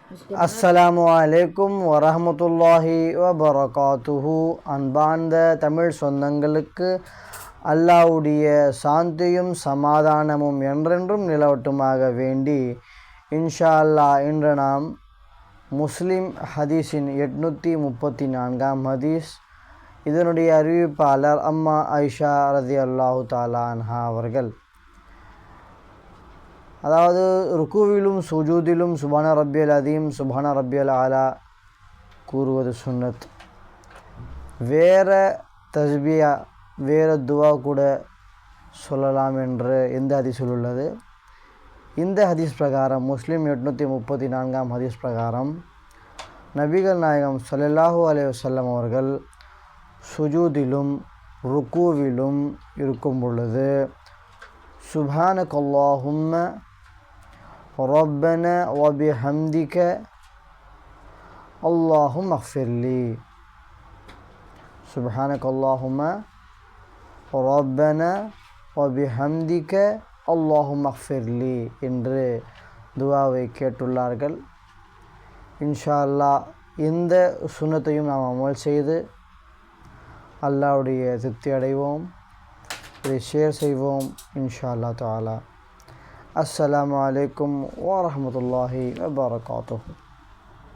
அஸ்ஸலாமு அலைக்கும் வரஹ்மத்துல்லாஹி வபரகாத்துஹு. அன்பார்ந்த தமிழ் சொந்தங்களுக்கு அல்லாஹ்வுடைய சாந்தியும் சமாதானமும் என்றென்றும் நிலவட்டுமாக வேண்டி இன்ஷா அல்லாஹ் இன்று நாம் முஸ்லிம் ஹதீஸின் 834ஆம் ஹதீஸ். இதனுடைய அறிவிப்பாளர் அம்மா ஐஷா ரதியல்லாஹு தஆலா அன்ஹா அவர்கள். அதாவது ருக்குவிலும் சுஜூதிலும் சுபான ரப்பியல் அதீம் சுபான ரப்பியல் ஆலா கூறுவது சுன்னத். வேறு தஸ்பியா வேறு துவா கூட சொல்லலாம் என்று எந்த ஹதீஸில் உள்ளது. இந்த ஹதீஸ் பிரகாரம் முஸ்லிம் 834ஆம் ஹதீஸ் பிரகாரம் நபிகள் நாயகம் ஸல்லல்லாஹு அலைஹி வஸல்லம் அவர்கள் சுஜூதிலும் ருக்குவிலும் இருக்கும் பொழுது சுப்ஹானக்கல்லாஹும்ம ரப்பனா வபிஹம்திக அல்லாஹும்ம அக்ஃபிர்லி, சுப்ஹானக்கல்லாஹும்ம ரப்பனா வபிஹம்திக அல்லாஹும்ம அக்ஃபிர்லி என்று துவாவை கேட்டுள்ளார்கள். இன்ஷா அல்லாஹ் இந்த சுன்னத்தையும் நாம் அமல் செய்து அல்லாஹ்வுடைய திருப்தி அடைவோம். இதை ஷேர் செய்வோம் இன்ஷா அல்லாஹ் தஆலா. அஸ்ஸலாமு அலைக்கும் வரஹ்மத்துல்லாஹி வபரகாத்துஹு.